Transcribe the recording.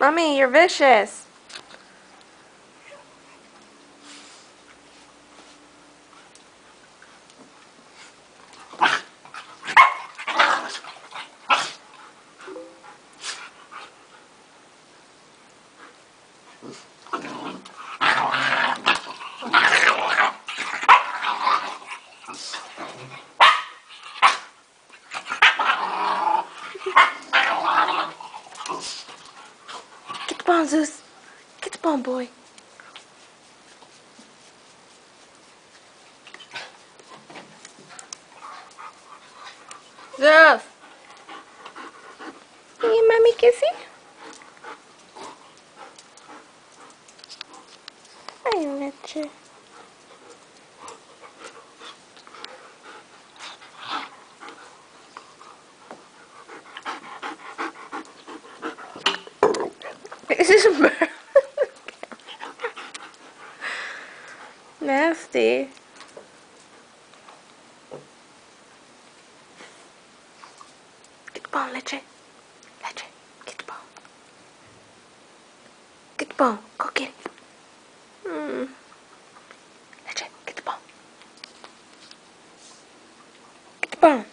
Mommy, you're vicious. Get the bone, Zeus. Get the bone, boy. Zeus. Hey, mommy, kissy. Hi, Richard. Is this a bird? Nasty. Get the bone, Leche. Leche, get the bone. Get the bone. Go get it. Leche, get the bone. Get the bone.